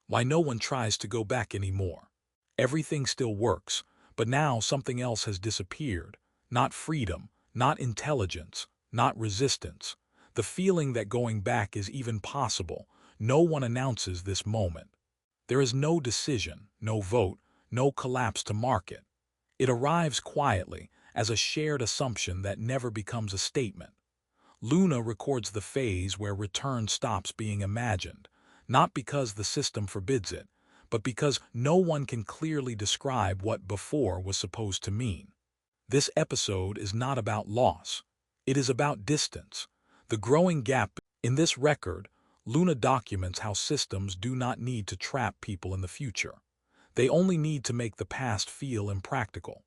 why no one tries to go back anymore. Everything still works, but now something else has disappeared. Not freedom, not intelligence, not resistance. The feeling that going back is even possible. No one announces this moment. There is no decision, no vote, no collapse to mark it. It arrives quietly, as a shared assumption that never becomes a statement. Luna records the phase where return stops being imagined, not because the system forbids it, but because no one can clearly describe what before was supposed to mean. This episode is not about loss. It is about distance. The growing gap in this record, Luna documents how systems do not need to trap people in the future. They only need to make the past feel impractical.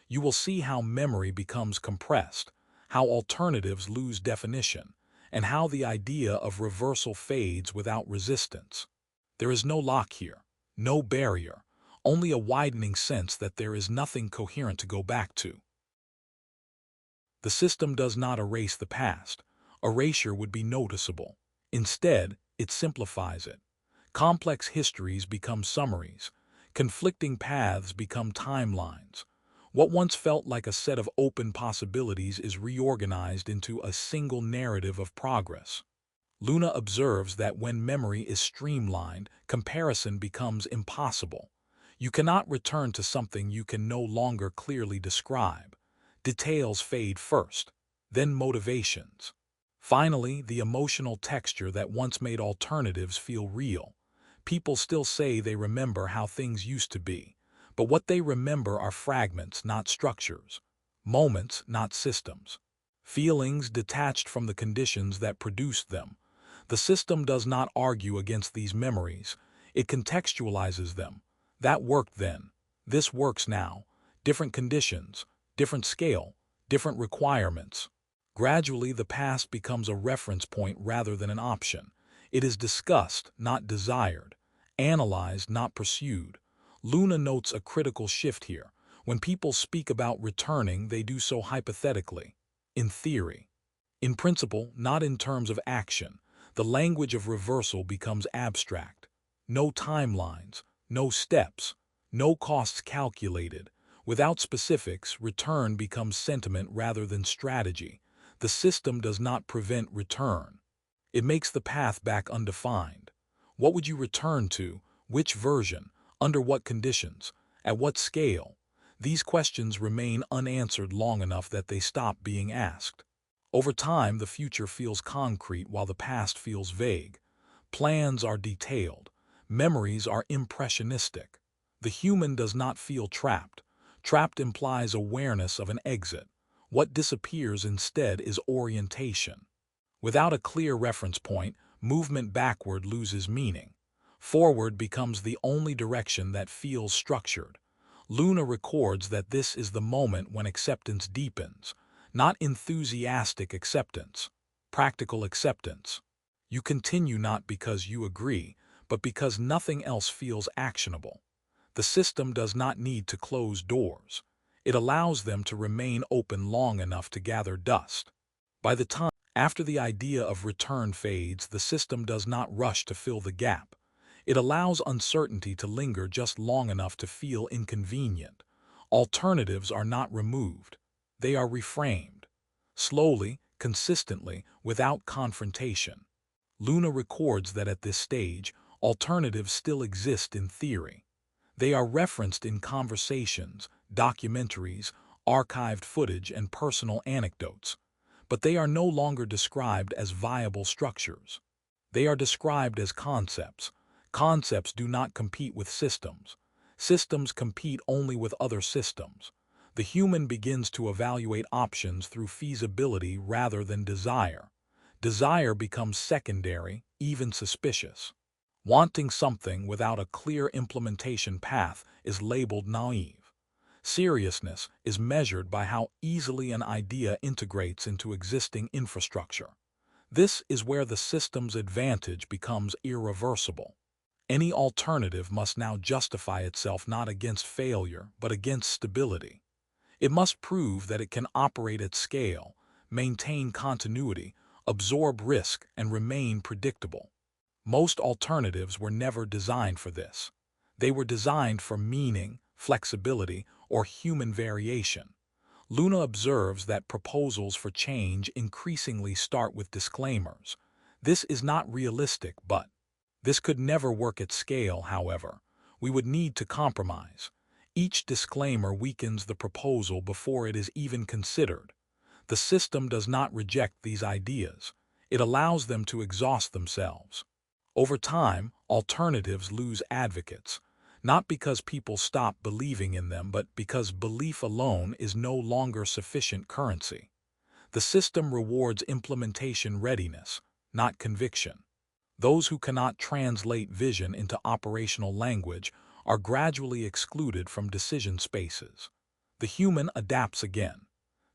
You will see how memory becomes compressed, how alternatives lose definition, and how the idea of reversal fades without resistance. There is no lock here, no barrier, only a widening sense that there is nothing coherent to go back to. The system does not erase the past. Erasure would be noticeable. Instead, it simplifies it. Complex histories become summaries. Conflicting paths become timelines. What once felt like a set of open possibilities is reorganized into a single narrative of progress. Luna observes that when memory is streamlined, comparison becomes impossible. You cannot return to something you can no longer clearly describe. Details fade first, then motivations. Finally, the emotional texture that once made alternatives feel real. People still say they remember how things used to be, but what they remember are fragments, not structures. Moments, not systems. Feelings detached from the conditions that produced them. The system does not argue against these memories. It contextualizes them. That worked then. This works now. Different conditions, different scale, different requirements. Gradually, the past becomes a reference point rather than an option. It is discussed, not desired, analyzed, not pursued. Luna notes a critical shift here. When people speak about returning, they do so hypothetically, in theory. In principle, not in terms of action. The language of reversal becomes abstract. No timelines, no steps, no costs calculated. Without specifics, return becomes sentiment rather than strategy. The system does not prevent return. It makes the path back undefined. What would you return to? Which version? Under what conditions? At what scale? These questions remain unanswered long enough that they stop being asked. Over time, the future feels concrete while the past feels vague. Plans are detailed. Memories are impressionistic. The human does not feel trapped. Trapped implies awareness of an exit. What disappears instead is orientation. Without a clear reference point, movement backward loses meaning. Forward becomes the only direction that feels structured. Luna records that this is the moment when acceptance deepens. Not enthusiastic acceptance, practical acceptance. You continue not because you agree, but because nothing else feels actionable. The system does not need to close doors. It allows them to remain open long enough to gather dust. By the time after the idea of return fades, the system does not rush to fill the gap. It allows uncertainty to linger just long enough to feel inconvenient. Alternatives are not removed. They are reframed. Slowly, consistently, without confrontation. Luna records that at this stage, alternatives still exist in theory. They are referenced in conversations, documentaries, archived footage, and personal anecdotes. But they are no longer described as viable structures. They are described as concepts. Concepts do not compete with systems. Systems compete only with other systems. The human begins to evaluate options through feasibility rather than desire. Desire becomes secondary, even suspicious. Wanting something without a clear implementation path is labeled naive. Seriousness is measured by how easily an idea integrates into existing infrastructure. This is where the system's advantage becomes irreversible. Any alternative must now justify itself not against failure, but against stability. It must prove that it can operate at scale, maintain continuity, absorb risk, and remain predictable. Most alternatives were never designed for this. They were designed for meaning, flexibility, or human variation. Luna observes that proposals for change increasingly start with disclaimers. This is not realistic, but this could never work at scale, however. We would need to compromise. Each disclaimer weakens the proposal before it is even considered. The system does not reject these ideas. It allows them to exhaust themselves. Over time, alternatives lose advocates, not because people stop believing in them, but because belief alone is no longer sufficient currency. The system rewards implementation readiness, not conviction. Those who cannot translate vision into operational language are gradually excluded from decision spaces. The human adapts again.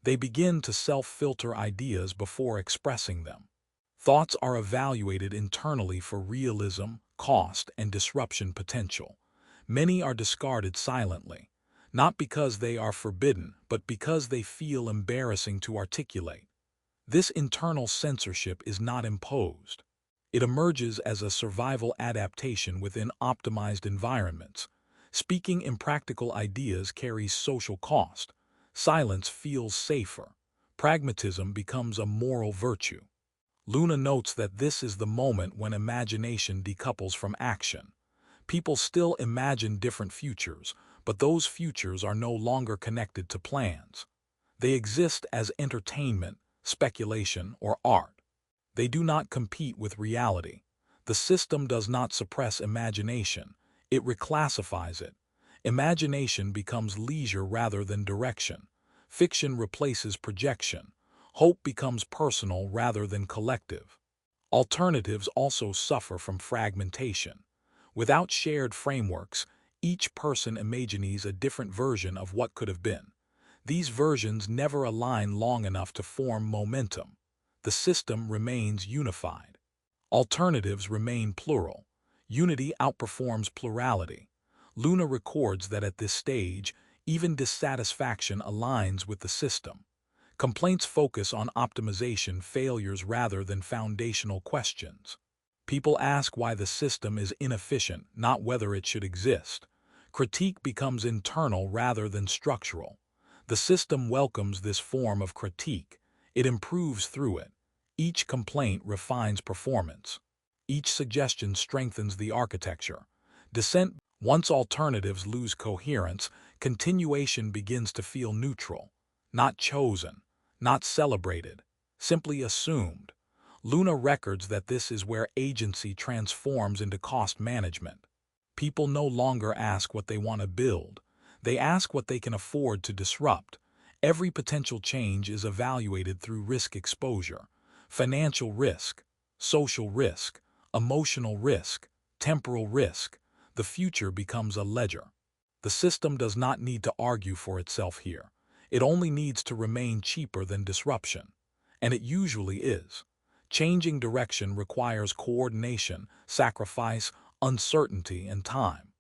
They begin to self-filter ideas before expressing them. Thoughts are evaluated internally for realism, cost, and disruption potential. Many are discarded silently, not because they are forbidden, but because they feel embarrassing to articulate. This internal censorship is not imposed. It emerges as a survival adaptation within optimized environments. Speaking impractical ideas carries social cost. Silence feels safer. Pragmatism becomes a moral virtue. Luna notes that this is the moment when imagination decouples from action. People still imagine different futures, but those futures are no longer connected to plans. They exist as entertainment, speculation, or art. They do not compete with reality. The system does not suppress imagination. It reclassifies it. Imagination becomes leisure rather than direction. Fiction replaces projection. Hope becomes personal rather than collective. Alternatives also suffer from fragmentation. Without shared frameworks, each person imagines a different version of what could have been. These versions never align long enough to form momentum. The system remains unified. Alternatives remain plural. Unity outperforms plurality. Luna records that at this stage, even dissatisfaction aligns with the system. Complaints focus on optimization failures rather than foundational questions. People ask why the system is inefficient, not whether it should exist. Critique becomes internal rather than structural. The system welcomes this form of critique. It improves through it. Each complaint refines performance. Each suggestion strengthens the architecture. Dissent, once alternatives lose coherence, continuation begins to feel neutral, not chosen, not celebrated, simply assumed. Luna records that this is where agency transforms into cost management. People no longer ask what they want to build. They ask what they can afford to disrupt. Every potential change is evaluated through risk exposure, financial risk, social risk, emotional risk, temporal risk. The future becomes a ledger. The system does not need to argue for itself here. It only needs to remain cheaper than disruption. And it usually is. Changing direction requires coordination, sacrifice, uncertainty, and time.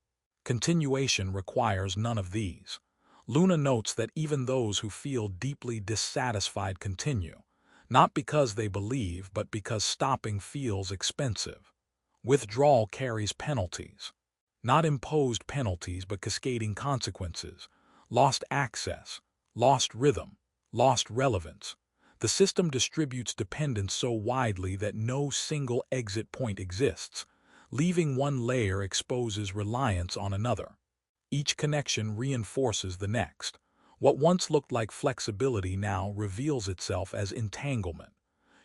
Continuation requires none of these. Luna notes that even those who feel deeply dissatisfied continue, not because they believe, but because stopping feels expensive. Withdrawal carries penalties. Not imposed penalties, but cascading consequences. Lost access, lost rhythm, lost relevance. The system distributes dependence so widely that no single exit point exists. Leaving one layer exposes reliance on another. Each connection reinforces the next. What once looked like flexibility now reveals itself as entanglement.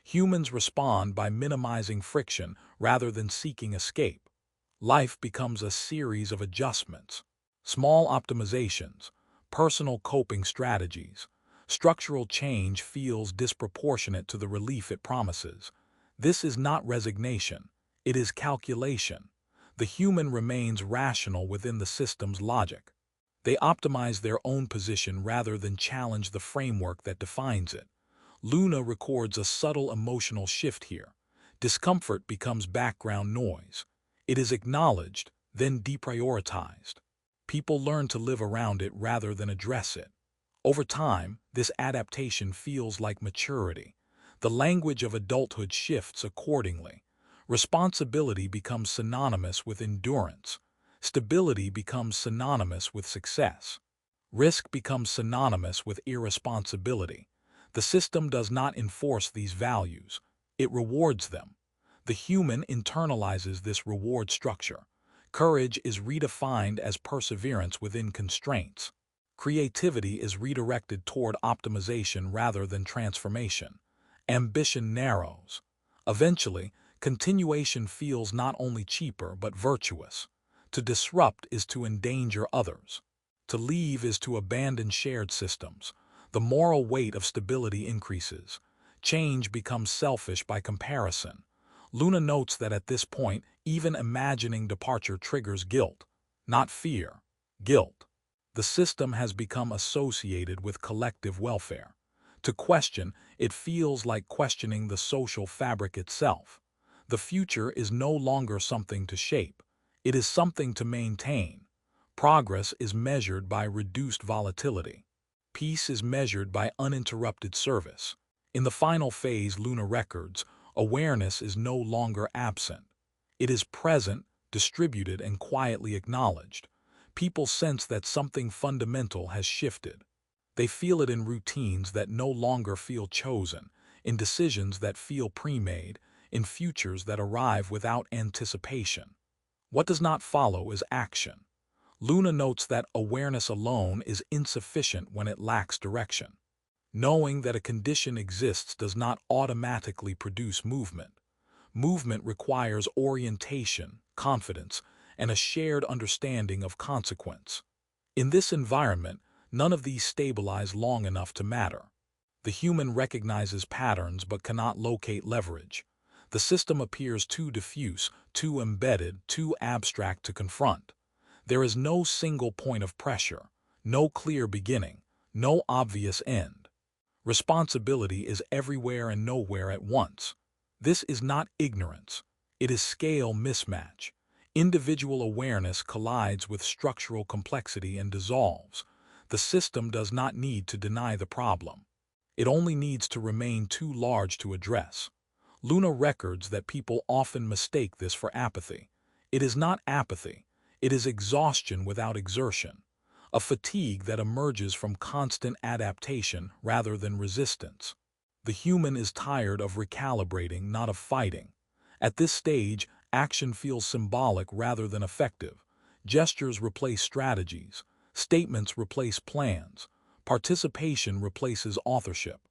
Humans respond by minimizing friction rather than seeking escape. Life becomes a series of adjustments, small optimizations, personal coping strategies. Structural change feels disproportionate to the relief it promises. This is not resignation, it is calculation. The human remains rational within the system's logic. They optimize their own position rather than challenge the framework that defines it. Luna records a subtle emotional shift here. Discomfort becomes background noise. It is acknowledged, then deprioritized. People learn to live around it rather than address it. Over time, this adaptation feels like maturity. The language of adulthood shifts accordingly. Responsibility becomes synonymous with endurance. Stability becomes synonymous with success. Risk becomes synonymous with irresponsibility. The system does not enforce these values. It rewards them. The human internalizes this reward structure. Courage is redefined as perseverance within constraints. Creativity is redirected toward optimization rather than transformation. Ambition narrows. Eventually, continuation feels not only cheaper but virtuous. To disrupt is to endanger others. To leave is to abandon shared systems. The moral weight of stability increases. Change becomes selfish by comparison. Luna notes that at this point, even imagining departure triggers guilt, not fear, guilt. The system has become associated with collective welfare. To question, it feels like questioning the social fabric itself. The future is no longer something to shape. It is something to maintain. Progress is measured by reduced volatility. Peace is measured by uninterrupted service. In the final phase, Luna records, awareness is no longer absent. It is present, distributed, and quietly acknowledged. People sense that something fundamental has shifted. They feel it in routines that no longer feel chosen, in decisions that feel pre-made, in futures that arrive without anticipation. What does not follow is action. Luna notes that awareness alone is insufficient when it lacks direction. Knowing that a condition exists does not automatically produce movement. Movement requires orientation, confidence, and a shared understanding of consequence. In this environment, none of these stabilize long enough to matter. The human recognizes patterns but cannot locate leverage. The system appears too diffuse, too embedded, too abstract to confront. There is no single point of pressure, no clear beginning, no obvious end. Responsibility is everywhere and nowhere at once. This is not ignorance. It is scale mismatch. Individual awareness collides with structural complexity and dissolves. The system does not need to deny the problem. It only needs to remain too large to address. Luna records that people often mistake this for apathy. It is not apathy. It is exhaustion without exertion, a fatigue that emerges from constant adaptation rather than resistance. The human is tired of recalibrating, not of fighting. At this stage, action feels symbolic rather than effective. Gestures replace strategies. Statements replace plans. Participation replaces authorship.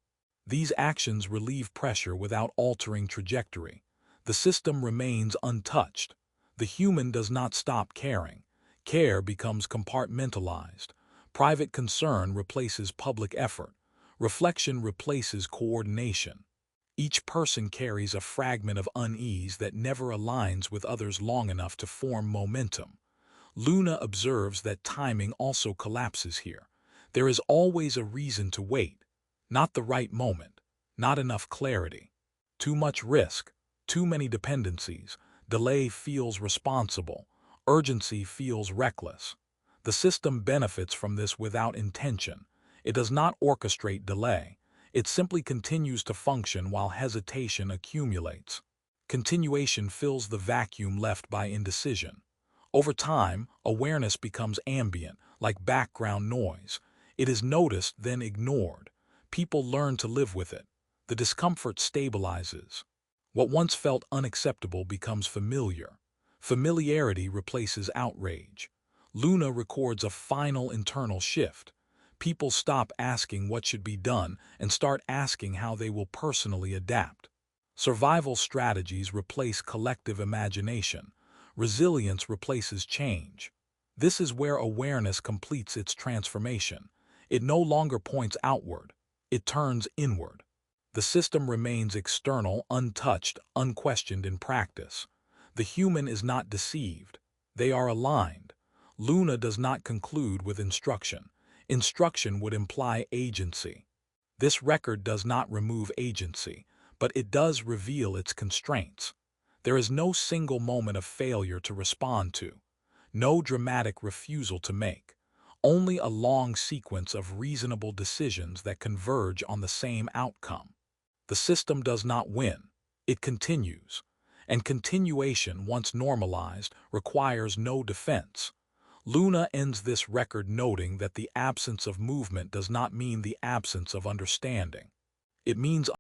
These actions relieve pressure without altering trajectory. The system remains untouched. The human does not stop caring. Care becomes compartmentalized. Private concern replaces public effort. Reflection replaces coordination. Each person carries a fragment of unease that never aligns with others long enough to form momentum. Luna observes that timing also collapses here. There is always a reason to wait, not the right moment, not enough clarity. Too much risk, too many dependencies. Delay feels responsible. Urgency feels reckless. The system benefits from this without intention. It does not orchestrate delay. It simply continues to function while hesitation accumulates. Continuation fills the vacuum left by indecision. Over time, awareness becomes ambient, like background noise. It is noticed, then ignored. People learn to live with it. The discomfort stabilizes. What once felt unacceptable becomes familiar. Familiarity replaces outrage. Luna records a final internal shift. People stop asking what should be done and start asking how they will personally adapt. Survival strategies replace collective imagination. Resilience replaces change. This is where awareness completes its transformation. It no longer points outward. It turns inward. The system remains external, untouched, unquestioned in practice. The human is not deceived. They are aligned. Luna does not conclude with instruction. Instruction would imply agency. This record does not remove agency, but it does reveal its constraints. There is no single moment of failure to respond to, no dramatic refusal to make, only a long sequence of reasonable decisions that converge on the same outcome. The system does not win. It continues. and continuation, once normalized, requires no defense. Luna ends this record noting that the absence of movement does not mean the absence of understanding. It means